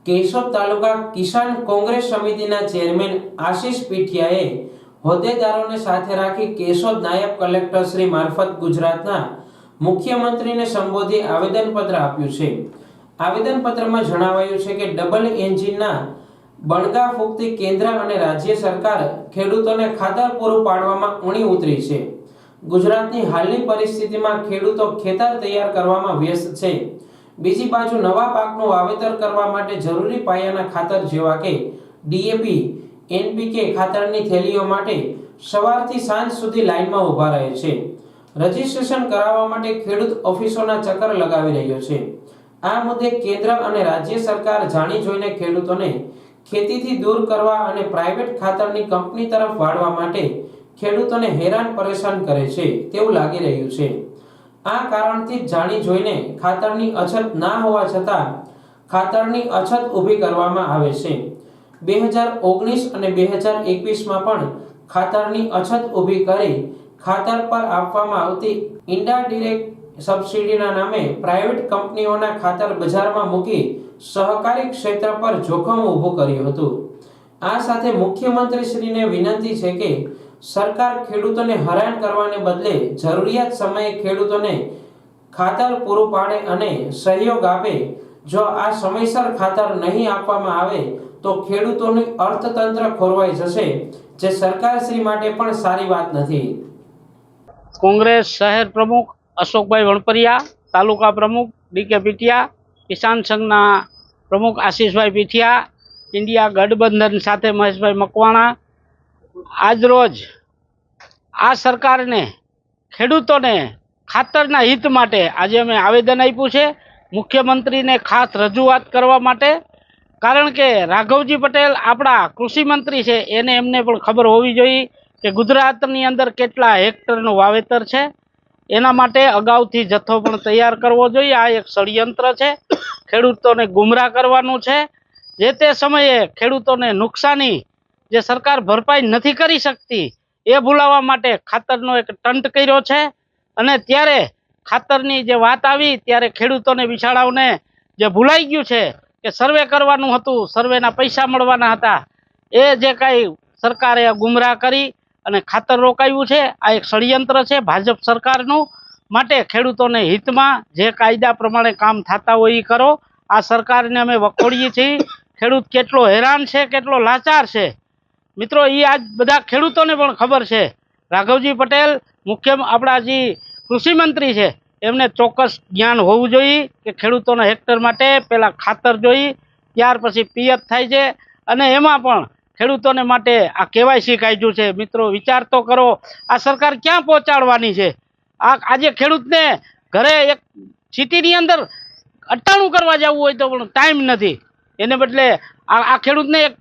કેશોદ તાલુકા કિસાન કોંગ્રેસ સમિતિના ચેરમેન આશિષ પીઠિયાએ હોદ્દેદારોને સાથે રાખી કેશોદ નાયબ કલેક્ટર શ્રી મારફત ગુજરાતના મુખ્યમંત્રીને સંબોધી આવેદનપત્ર આપ્યું છે। આવેદનપત્રમાં જણાવાયું છે કે ડબલ એન્જિનના બણગા ફૂંકતી કેન્દ્ર અને રાજ્ય સરકાર ખેડૂતોને ખાતર પૂરું પાડવામાં ઊણી ઉતરી છે। ગુજરાતની હાલની પરિસ્થિતિમાં ખેડૂતો ખેતર તૈયાર કરવામાં વ્યસ્ત છે। બીજી બાજુ નવા પાકનું વાવેતર કરવા માટે જરૂરી પાયાના ખાતર જેવા કે ડીએપી, એનપીકે ખાતરની થેલીઓ માટે સવારથી સાંજ સુધી લાઈનમાં ઊભા રહે છે। રજીસ્ટ્રેશન કરાવવા માટે ખેડૂત ઓફિસોના ચક્કર લગાવી રહ્યો છે। આ મુદ્દે કેન્દ્ર અને રાજ્ય સરકાર જાણી જોઈને ખેડૂતોને ખેતીથી દૂર કરવા અને પ્રાઇવેટ ખાતરની કંપની તરફ વાળવા માટે ખેડૂતોને હેરાન પરેશાન કરે છે તેવું લાગી રહ્યું છે। આ કારણથી જાણી જોઈને ખાતરની અછત ના હોવા છતાં ખાતરની અછત ઊભી કરવામાં આવે છે। 2019 અને 2021માં પણ ખાતરની અછત ઊભી કરી ખાતર પર આપવામાં આવતી ઇનડાયરેક્ટ સબસિડીના નામે પ્રાઇવેટ કંપનીઓના ખાતર બજારમાં મૂકી સહકારી ક્ષેત્ર પર જોખમ ઊભું કર્યું હતું। આ સાથે મુખ્યમંત્રીશ્રીને વિનંતી છે કે સરકાર ખેડૂતોને હેરાન કરવાને બદલે જરૂરિયાત સમયે ખેડૂતોને ખાતર પૂરું પાડે અને સહયોગ આપે। જો આ સમયસર ખાતર નહીં આપવામાં આવે તો ખેડૂતોનું અર્થતંત્ર ખોરવાઈ જશે, જે સરકારશ્રી માટે પણ સારી વાત નથી। કોંગ્રેસ શહેર પ્રમુખ અશોકભાઈ વણપરિયા, તાલુકા પ્રમુખ ડીકે પીઠિયા, કિસાન સંઘના પ્રમુખ આશિષભાઈ પીઠિયા, ઇન્ડિયા ગઠબંધન સાથે મહેશભાઈ મકવાણા, આજરોજ આ સરકારને ખેડૂતોને ખાતરના હિત માટે આજે અમે આવેદન આપ્યું છે મુખ્યમંત્રીને ખાસ રજૂઆત કરવા માટે। કારણ કે રાઘવજી પટેલ આપણા કૃષિ મંત્રી છે, એમને પણ ખબર હોવી જોઈએ કે ગુજરાતની અંદર કેટલા હેક્ટરનું વાવેતર છે। એના માટે અગાઉથી જથ્થો પણ તૈયાર કરવો જોઈએ। આ એક ષડયંત્ર છે, ખેડૂતોને ગુમરાહ કરવાનું છે। જે તે સમયે ખેડૂતોને નુકસાની જે સરકાર ભરપાઈ નથી કરી શકતી એ ભૂલાવવા માટે ખાતરનો એક ટંટ કર્યો છે। અને ત્યારે ખાતરની જે વાત આવી ત્યારે ખેડૂતોને બિચારાઓને જે ભૂલાઈ ગયું છે કે સર્વે કરવાનું હતું, સર્વેના પૈસા મળવાના હતા, એ જે કાંઈ સરકારે ગુમરાહ કરી અને ખાતર રોકાયું છે, આ એક ષડયંત્ર છે ભાજપ સરકારનું। માટે ખેડૂતોને હિતમાં જે કાયદા પ્રમાણે કામ થતા હોય એ કરો। આ સરકારને અમે વખોડીએ છીએ। ખેડૂત કેટલો હેરાન છે, કેટલો લાચાર છે મિત્રો, એ આજ બધા ખેડૂતોને પણ ખબર છે। રાઘવજી પટેલ આપણા જે કૃષિ મંત્રી છે એમને ચોક્કસ જ્ઞાન હોવું જોઈએ કે ખેડૂતોના હેક્ટર માટે પહેલાં ખાતર જોઈએ, ત્યાર પછી પિયત થાય છે, અને એમાં પણ ખેડૂતોને માટે આ કેવાયસી કાઢ્યું છે। મિત્રો વિચાર તો કરો, આ સરકાર ક્યાં પહોંચાડવાની છે? આજે ખેડૂતને ઘરે એક સિટીની અંદર અટાણું કરવા જવું હોય તો પણ ટાઈમ નથી, એને બદલે આ ખેડૂતને એક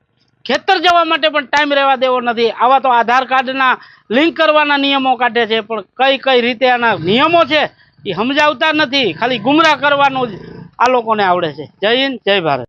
ખેતર જવા માટે પણ ટાઈમ રહેવા દેવો નથી। આવા તો આધાર કાર્ડના લિંક કરવાના નિયમો કાઢે છે, પણ કઈ રીતે આના નિયમો છે એ સમજાવતા નથી, ખાલી ગુમરાહ કરવાનું જ આ લોકોને આવડે છે। જય હિન્દ, જય ભારત।